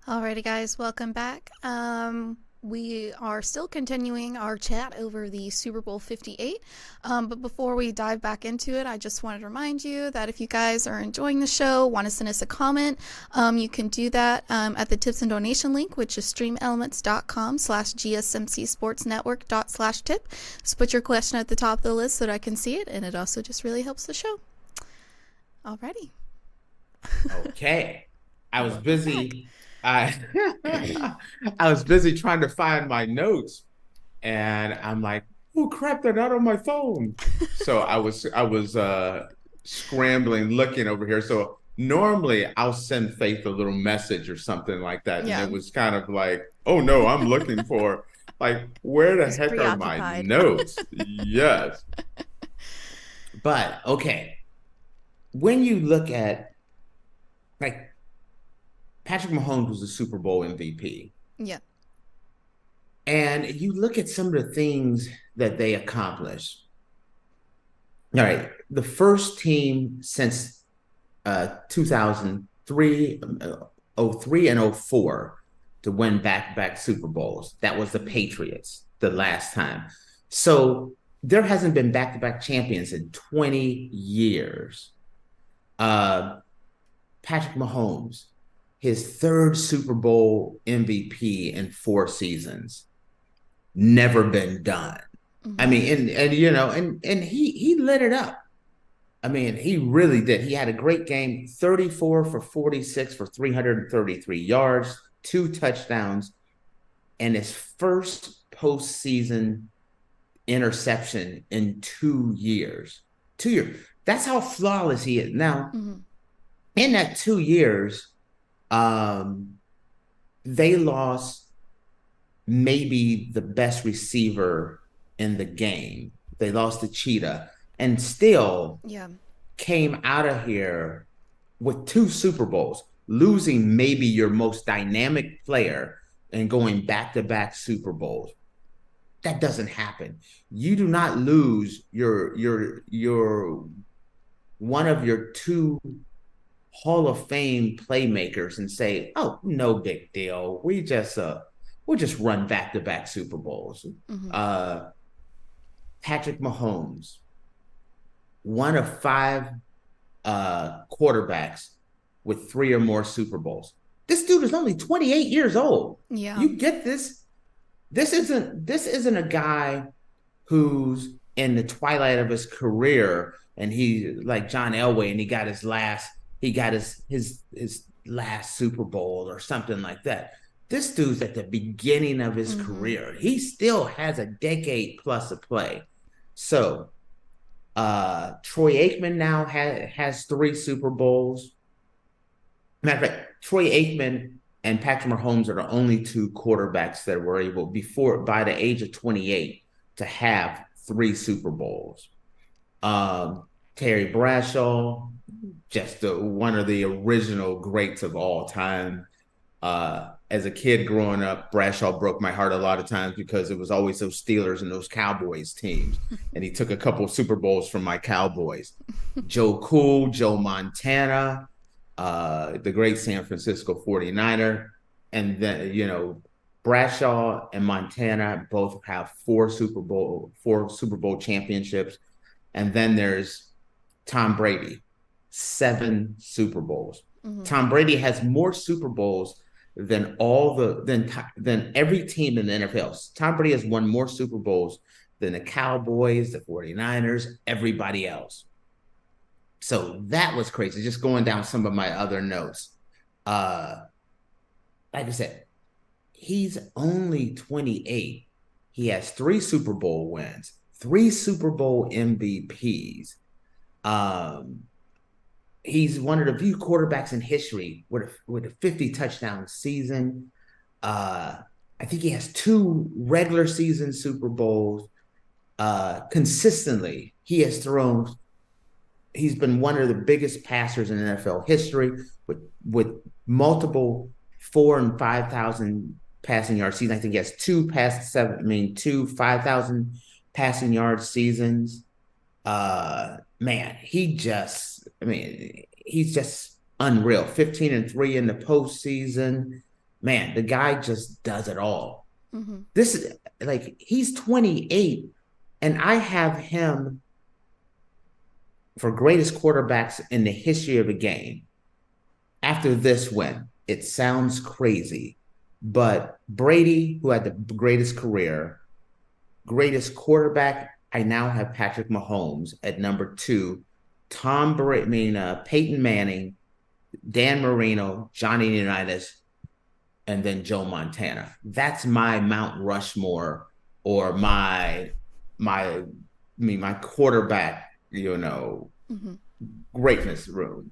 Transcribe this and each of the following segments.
Alrighty, guys, welcome back. We are still continuing our chat over the Super Bowl 58. But before we dive back into it, I just wanted to remind you that if you guys are enjoying the show, want to send us a comment, you can do that at the tips and donation link, which is streamelements.com/gsmcsportsnetwork./tip. So put your question at the top of the list so that I can see it, and it also just really helps the show. Alrighty. Okay. I was Welcome back. busy. I I was busy trying to find my notes, and I'm like, oh crap, they're not on my phone. So I was scrambling, looking over here. So normally I'll send Faith a little message or something like that. And Yeah. it was kind of like, oh no, I'm looking for like where the He's heck are my preoccupied. notes? Yes. But okay. When you look at like Patrick Mahomes was a Super Bowl MVP. Yeah. And you look at some of the things that they accomplished. All right, the first team since 2003, '03 and '04 to win back-to-back Super Bowls. That was the Patriots the last time. So there hasn't been back-to-back champions in 20 years. Uh, Patrick Mahomes, his third Super Bowl MVP in 4 seasons, never been done. I Mm-hmm. mean, and you know, and he lit it up. I mean, he really did. He had a great game, 34 for 46 for 333 yards, 2 touchdowns, and his first postseason interception in 2 years. 2 years. That's how flawless he is. Now, Mm-hmm. in that 2 years, um, they lost maybe the best receiver in the game. They lost to Cheetah and still Yeah. came out of here with 2 Super Bowls, losing maybe your most dynamic player and going back-to-back Super Bowls. That doesn't happen. You do not lose your one of your two Hall of Fame playmakers and say, "Oh, no big deal. We'll just run back-to-back Super Bowls." Mm-hmm. Uh, Patrick Mahomes, one of five quarterbacks with 3 or more Super Bowls. This dude is only 28 years old. Yeah. You get this? This isn't a guy who's in the twilight of his career and he like John Elway and he got his last Super Bowl or something like that. This dude's at the beginning of his Mm-hmm. career. He still has a decade plus to play. So Troy Aikman now has 3 Super Bowls. Matter of fact, Troy Aikman and Patrick Mahomes are the only two quarterbacks that were able before by the age of 28 to have 3 Super Bowls. Um, Terry Bradshaw, just one of the original greats of all time. As a kid growing up, Bradshaw broke my heart a lot of times because it was always those Steelers and those Cowboys teams. And he took a couple of Super Bowls from my Cowboys. Joe Cool, Joe Montana, the great San Francisco 49er. And then, Bradshaw and Montana both have four Super Bowl championships. And then there's Tom Brady, 7 Super Bowls. Mm-hmm. Tom Brady has more Super Bowls than than every team in the NFL. Tom Brady has won more Super Bowls than the Cowboys, the 49ers, everybody else. So that was crazy. Just going down some of my other notes. Uh, like I said, he's only 28. He has 3 Super Bowl wins, 3 Super Bowl MVPs. Um, he's one of the few quarterbacks in history with a 50 touchdown season. Uh, I think he has 2 regular season Super Bowls. Consistently, he's been one of the biggest passers in NFL history with multiple 4,000 and 5,000 passing yard seasons. I think he has two 5,000 passing yard seasons. Man, he's just unreal. 15-3 in the postseason. man, the guy just does it all. Mm-hmm. This is like he's 28, and I have him for greatest quarterbacks in the history of the game. After this win, it sounds crazy, but Brady, who had the greatest career, greatest quarterback, I now have Patrick Mahomes at number two. Peyton Manning, Dan Marino, Johnny Unitas, and then Joe Montana. That's my Mount Rushmore or my quarterback, Mm-hmm. greatness room.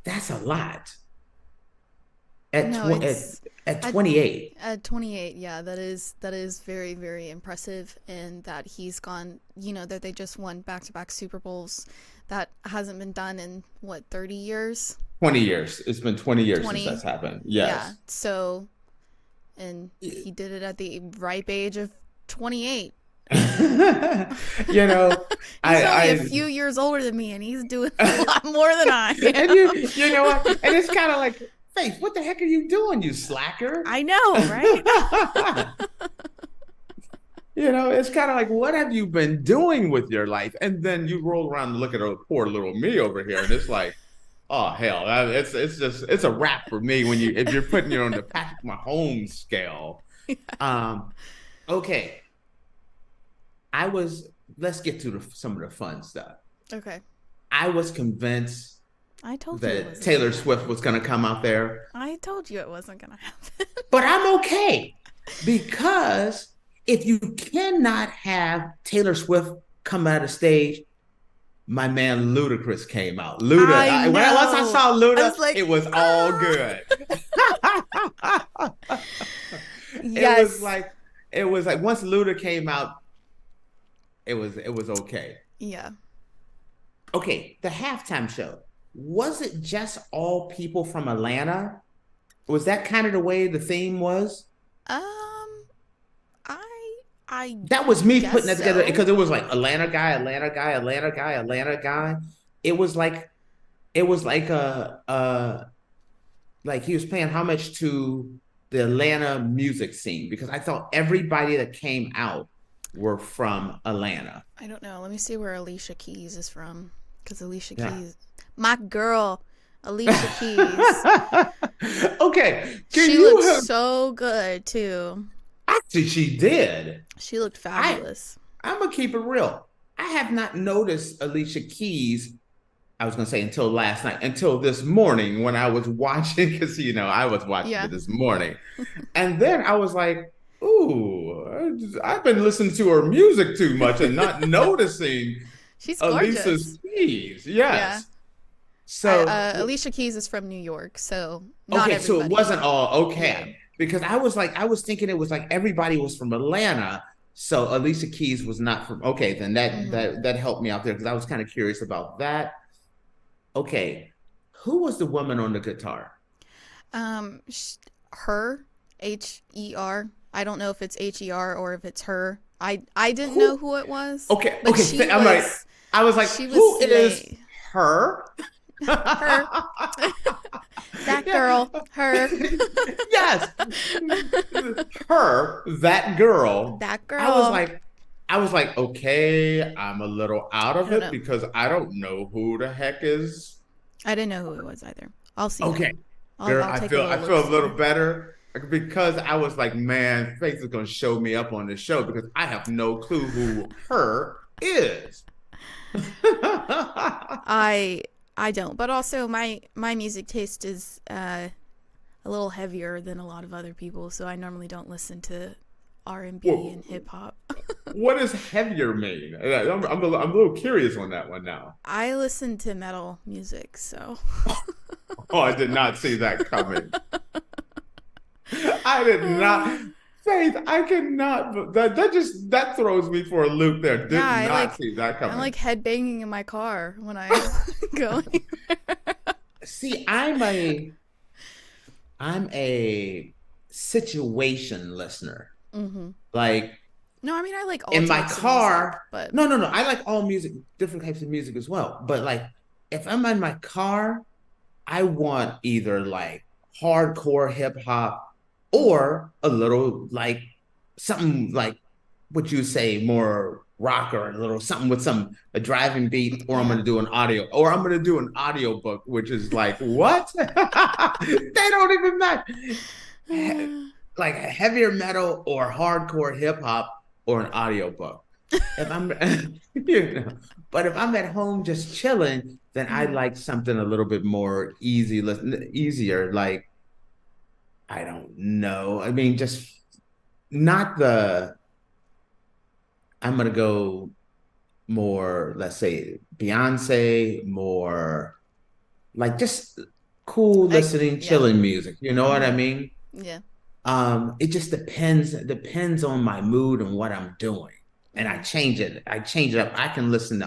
That's a lot No, it's at at 28. at 28. Yeah, that is very, very impressive, and that he's gone. That they just won back-to-back Super Bowls. That hasn't been done in what, 30 years? 20 years. It's been 20 years since 20. that's happened. Yeah. Yes. So, and he did it at the ripe age of 28. you know, He's only a I few years older than me, and he's doing a lot more than I and am. you know what? And it's kind of like, Faith, what the heck are you doing, you slacker? I know, right? It's kind of like, what have you been doing with your life? And then you roll around and look at a poor little me over here, and it's like, oh hell, it's a wrap for me when if you're putting it on the Patrick Mahomes scale. Okay, let's get to some of the fun stuff. Okay. I was convinced I told you that Taylor Swift was going to come out there. I told you it wasn't gonna happen. But I'm okay, because if you cannot have Taylor Swift come out of stage, my man Ludacris came out. Once I saw Luda, like, it was all good. Yes. It was like once Luda came out, it was okay. Yeah. Okay, the halftime show. Was it just all people from Atlanta? Was that kind of the way the theme was? I That was me putting that together, so. because it was like Atlanta guy, Atlanta guy, Atlanta guy, Atlanta guy. It was like like he was paying homage to the Atlanta music scene, because I thought everybody that came out were from Atlanta. I don't know. Let me see where Alicia Keys is from, because Alicia Yeah. Keys, my girl, Alicia Keys. Okay, She looked so good too. Actually, she did. She looked fabulous. I'm gonna keep it real. I have not noticed Alicia Keys. I was gonna say until last night, until this morning when I was watching, because I was watching it this morning, and then I was like, "Ooh, I've been listening to her music too much and not noticing She's gorgeous. Alicia Keys." Yes. Yeah. So Alicia Keys is from New York, so not okay, everybody. so it wasn't all okay. Yeah. Because I was thinking it was like everybody was from Atlanta, so Alicia Keys was not from. Okay, then that helped me out there, because I was kind of curious about that. Okay, who was the woman on the guitar? Her, Her. I don't know if it's Her or if it's her. I didn't know who it was. Okay, but okay. I was like, who is her? Her. That girl. Her. Yes. Her. That girl. That girl. I was like, okay, I'm a little out of it, know. because I don't know who the heck is. I didn't know who it was either. I'll see. Okay. I'll I take feel a a little better, because I was like, man, Faith is going to show me up on this show, because I have no clue who her is. I don't, but also my music taste is a little heavier than a lot of other people, so I normally don't listen to R&B and hip hop. What does heavier mean? I'm a little curious on that one now. I listen to metal music, so. Oh, I did not see that coming. I did not. Faith, I cannot. That throws me for a loop there. Did not see that coming. I'm like headbanging in my car when I go anywhere. See, I'm a situation listener. Mm-hmm. Like, no, I mean, I like all in my types of car, music, but no, I like all music, different types of music as well. But like, if I'm in my car, I want either like hardcore hip hop, or a little like something like what you say, more rock, or a little something with a driving beat, or I'm Yeah. gonna do an audio, or I'm gonna do an audio book, which is like what? They don't even match. Like heavier metal or hardcore hip hop or an audio book. If I'm but if I'm at home just chilling, then I Mhm. like something a little bit more easier. Like, I don't know. I mean, just not the, I'm gonna go more, let's say Beyonce, more like just cool listening, Yeah. chilling music. You know what I Hmm. mean? Yeah. It just depends on my mood and what I'm doing. And Hmm. I change it up. I can listen,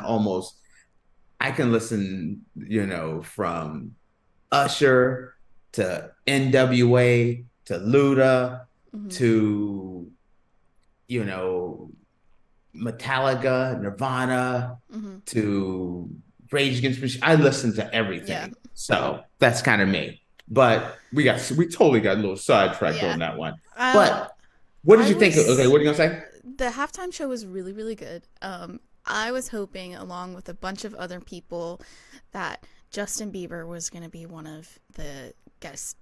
from Usher to NWA to Luda Hmm. to, you know, Metallica, Nirvana Hmm. to Rage Against the Machine. I listen to Yeah. everything. So that's kind of me. But we totally got a little sidetracked Yeah. on that one. Um, But what did I you think? Okay, was what are you gonna say? the halftime show was really, really good. I was hoping, along with a bunch of other people, that Justin Bieber was going to be one of the guest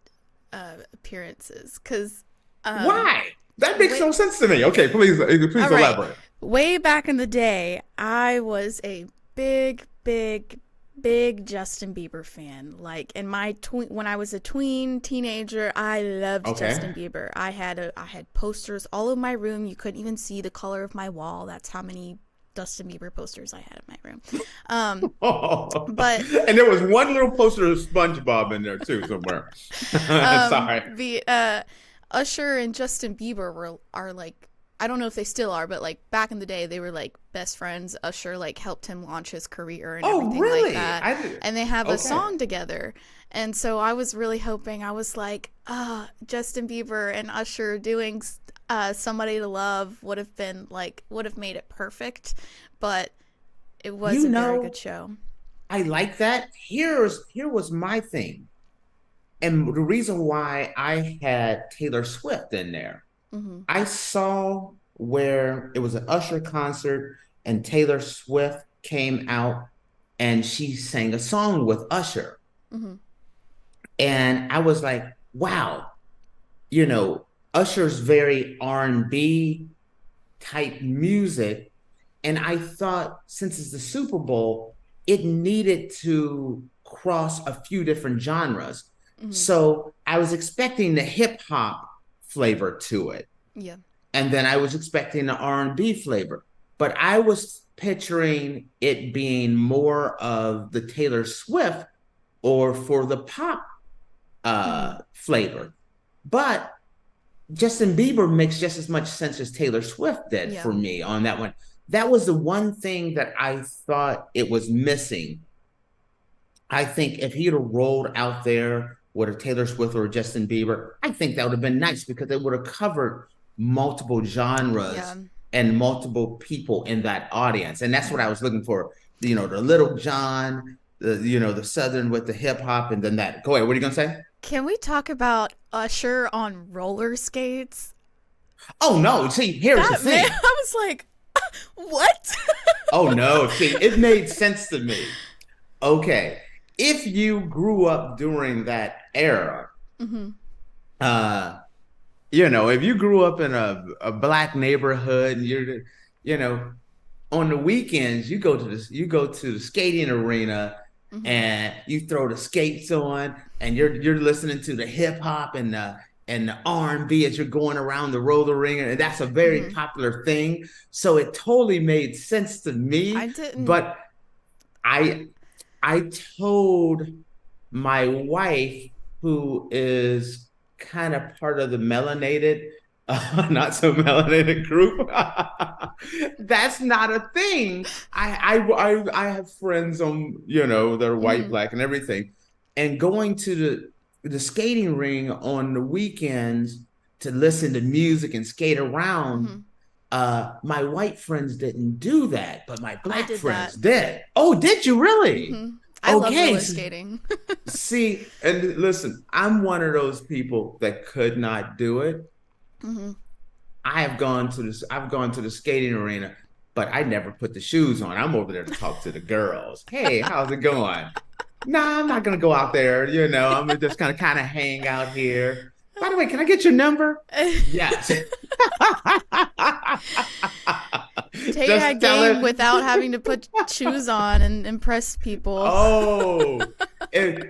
appearances. Because, um, Why? That makes way, no sense to me. Okay, please all right, elaborate. way back in the day, I was a big, big, big Justin Bieber fan. Like in my when I was a teenager, I loved Okay. Justin Bieber. I had posters all over my room. You couldn't even see the color of my wall. That's how many Justin Bieber posters I had in my room. Um, Oh, but and there was one little poster of SpongeBob in there too somewhere. Sorry. the Usher and Justin Bieber are like, I don't know if they still are, but like back in the day they were like best friends. Usher like helped him launch his career and Oh, everything like really? that. I did. And they have a Okay. song together. And so I was really hoping, I was like, Justin Bieber and Usher doing Somebody to Love would have made it perfect, but it was You a very good know, show. I like that. Here was my thing. And the reason why I had Taylor Swift in there. Mhm. I saw where it was an Usher concert and Taylor Swift came out and she sang a song with Usher. Mhm. And I was like, wow, you know, Usher's very R&B type music. And I thought since it's the Super Bowl, it needed to cross a few different genres. Mhm. So I was expecting the hip hop flavor to it. Yeah. And then I was expecting the R&B flavor. But I was picturing it being more of the Taylor Swift or for the pop Mhm. flavor. But Justin Bieber makes just as much sense as Taylor Swift did Yeah. for me on that one. That was the one thing that I thought it was missing. I think if he'd have rolled out there with a Taylor Swift or a Justin Bieber, I think that would have been nice because they would have covered multiple Yeah. genres and multiple people in that audience. And that's what I Mhm. was looking for. The Little John, the Southern with the hip hop, and then that. Go ahead. What are you gonna say? Can we talk about Usher on roller skates? Oh no! See, here's the That man, thing. I was like, what? Oh no! See, it made sense to me. Okay, if you grew up during that era, Hmm. uh, if you grew up in a black neighborhood and you know, on the weekends you go to the skating arena Hmm. and you throw the skates on and you're listening to the hip hop and the R&B as you're going around the roller ring, and that's a very Hmm. popular thing. So it totally made sense to I me, didn't. but I I told my wife, who is kind of part of the melanated, not so melanated group, that's not a thing. I have friends on, they're white, Hmm. black, and everything, and going to the skating ring on the weekends to listen to music and skate around. Hmm. My white friends didn't do that, but my I black did friends that. did. Oh, did you really? Hmm. I love roller skating. See, and listen, I'm one of those people that could not do it. Hmm. I've gone to the skating arena, but I never put the shoes on. I'm over there to talk to the girls. Hey, how's it going? No, I'm not gonna go out there, I'm just gonna kind of hang out here. By the way, can I get your number? Yes. Tate Just had tell game it. without having to put shoes on and impress people. Oh,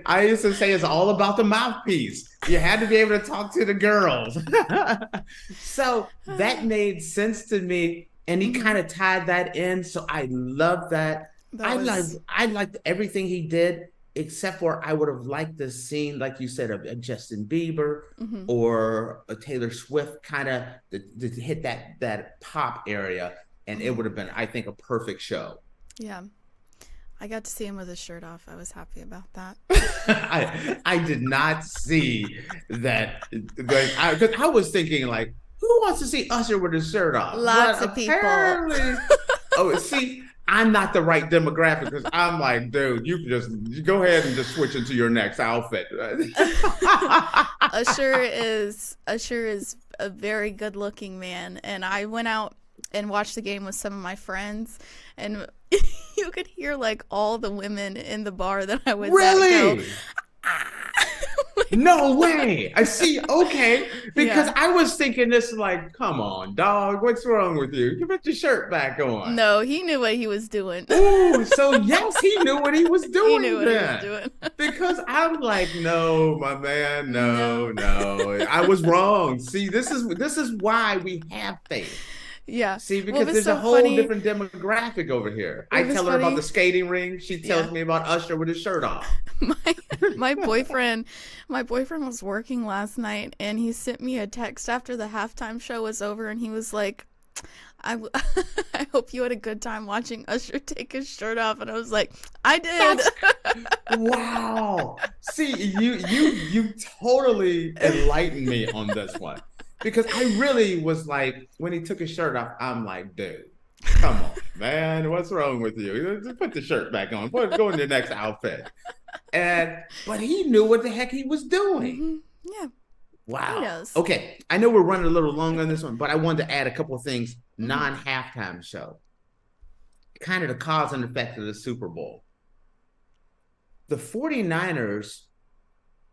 I used to say it's all about the mouthpiece. You had to be able to talk to the girls. So that made sense to me. And he kind of tied that in. So I love that. I liked everything he did, except for I would have liked the scene, like you said, of a Justin Bieber or a Taylor Swift kind of to hit that pop area. And it would have been, I think, a perfect show. Yeah. I got to see him with his shirt off. I was happy about that. I did not see that. Because I was thinking, like, who wants to see Usher with his shirt off? Lots of people. Oh, see, I'm not the right demographic because I'm like, dude, you go ahead and just switch into your next outfit. Usher is a very good looking man, and I went out and watched the game with some of my friends, and you could hear like all the women in the bar that I was really? at go, No way. I see. Okay. Because I was thinking this like, come on, dog. What's wrong with you? You put your shirt back on. No, he knew what he was doing. Oh, so yes, he knew what he was doing. He knew what he was doing. Because I'm like, no, my man, no. I was wrong. See, this is why we have faith. Yeah. See, because there's a whole different demographic over here. I tell her about the skating ring. She tells me about Usher with his shirt off. My boyfriend was working last night, and he sent me a text after the halftime show was over, and he was like, I hope you had a good time watching Usher take his shirt off. And I was like, I did. Wow. See, you totally enlightened me on this one. Because I really was like, when he took his shirt off, I'm like, dude, come on, man. What's wrong with you? Just put the shirt back on. Go in your next outfit. But he knew what the heck he was doing. Mm-hmm. Yeah. Wow. He knows. Okay. I know we're running a little long on this one, but I wanted to add a couple of things. Non-halftime show. Kind of the cause and effect of the Super Bowl. The 49ers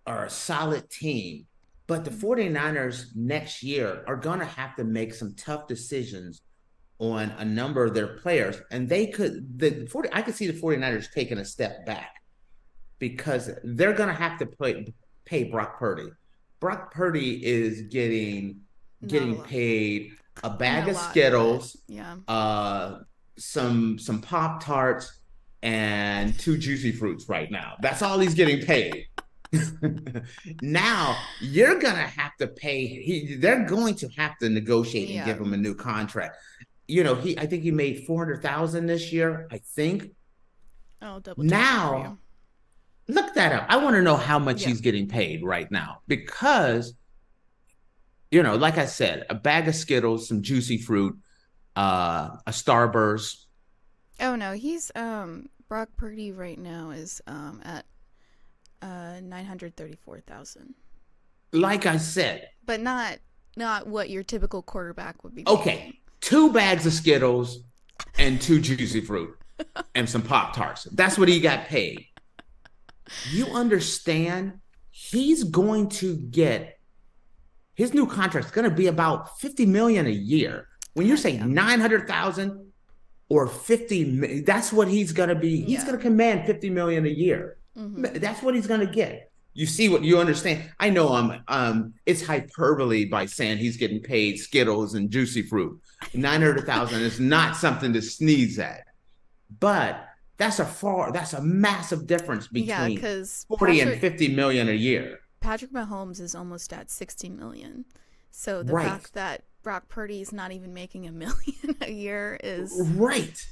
are a solid team. But the 49ers next year are going to have to make some tough decisions on a number of their players. And I could see the 49ers taking a step back because they're going to have to pay Brock Purdy. Brock Purdy is getting paid a bag of Skittles, some Pop-Tarts, and 2 Juicy Fruits right now. That's all he's getting paid. Now you're gonna have to pay. They're going to have to negotiate and give him a new contract. I think he made $400,000 this year. I think. Oh, double check now. Look that up. I want to know how much he's getting paid right now because, like I said, a bag of Skittles, some Juicy Fruit, a Starburst. Oh no, he's Brock Purdy right now is at $934,000. Like I said, but not what your typical quarterback would be. Okay, 2 bags of Skittles and 2 Juicy Fruit and some Pop-Tarts. That's what he got paid. You understand? He's going to get his new contract is going to be about $50 million a year. When you're saying $900,000 or $50, that's what he's going to be. He's going to command $50 million a year. Mm-hmm. That's what he's going to get. You see what you understand? I know it's hyperbole by saying he's getting paid Skittles and Juicy Fruit. 900,000 is not something to sneeze at. But that's a massive difference between 40 and 50 million a year. Patrick Mahomes is almost at 60 million. So the fact that Brock Purdy is not even making $1 million a year is right.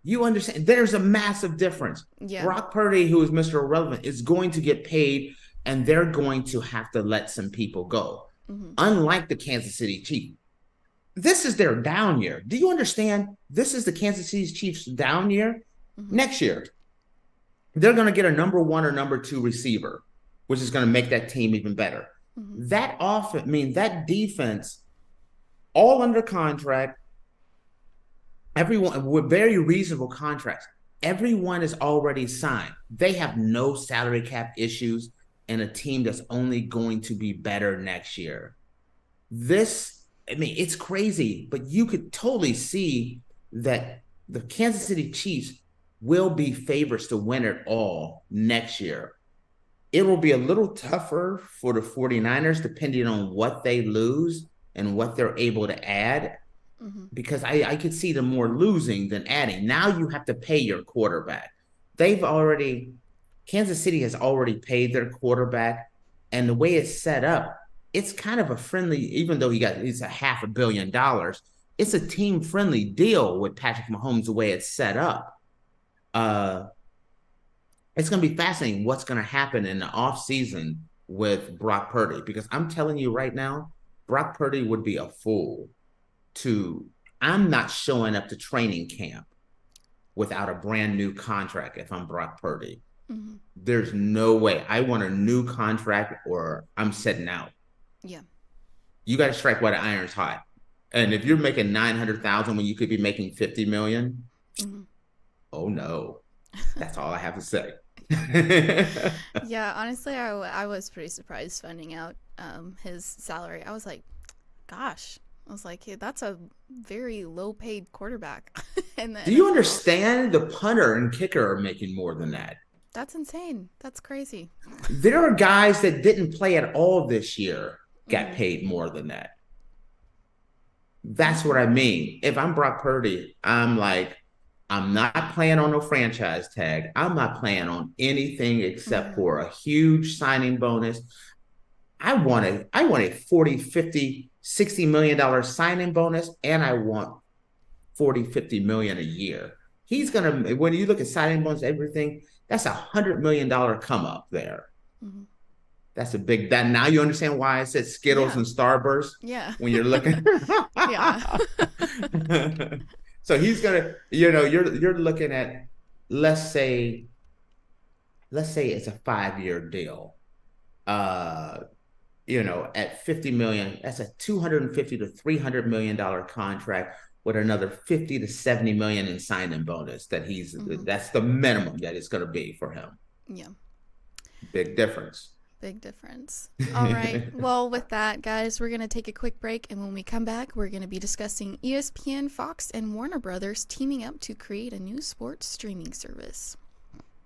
You understand? There's a massive difference. Yeah. Brock Purdy, who is Mr. Irrelevant, is going to get paid, and they're going to have to let some people go. Mm-hmm. Unlike the Kansas City Chiefs. This is their down year. Do you understand? This is the Kansas City Chiefs' down year. Mm-hmm. Next year, they're going to get a number one or number two receiver, which is going to make that team even better. Mm-hmm. That defense, all under contract, everyone with very reasonable contracts. Everyone is already signed. They have no salary cap issues and a team that's only going to be better next year. It's crazy, but you could totally see that the Kansas City Chiefs will be favorites to win it all next year. It will be a little tougher for the 49ers depending on what they lose and what they're able to add, because I could see them more losing than adding. Now you have to pay your quarterback. Kansas City has already paid their quarterback, and the way it's set up, it's kind of a friendly, even though it's a $500 million, it's a team friendly deal with Patrick Mahomes the way it's set up. It's going to be fascinating what's going to happen in the offseason with Brock Purdy, because I'm telling you right now, Brock Purdy would be a fool I'm not showing up to training camp without a brand new contract if I'm Brock Purdy. Mm-hmm. There's no way. I want a new contract or I'm sitting out. Yeah. You got to strike while the iron's hot. And if you're making $900,000 when you could be making $50 million, oh no. That's all I have to say. Yeah, honestly, I was pretty surprised finding out his salary. I was like, gosh. I was like, hey, that's a very low-paid quarterback. Do you understand? The punter and kicker are making more than that. That's insane. That's crazy. There are guys that didn't play at all this year got paid more than that. That's what I mean. If I'm Brock Purdy, I'm like, I'm not playing on no franchise tag. I'm not playing on anything except for a huge signing bonus. I want a 40, 50, $60 million signing bonus, and I want 40, 50 million a year. He's going to, when you look at signing bonus, everything, that's $100 million come up there. Mm-hmm. That's a big, that now you understand why I said Skittles and Starburst. Yeah. When you're looking. Yeah. So he's going to, you're looking at, let's say it's a 5-year deal. At 50 million, that's a $250 to $300 million contract with another 50 to 70 million in signing bonus that's the minimum that it's going to be for him. Yeah. Big difference. Big difference. All right. Well, with that, guys, we're going to take a quick break. And when we come back, we're going to be discussing ESPN, Fox, and Warner Brothers teaming up to create a new sports streaming service.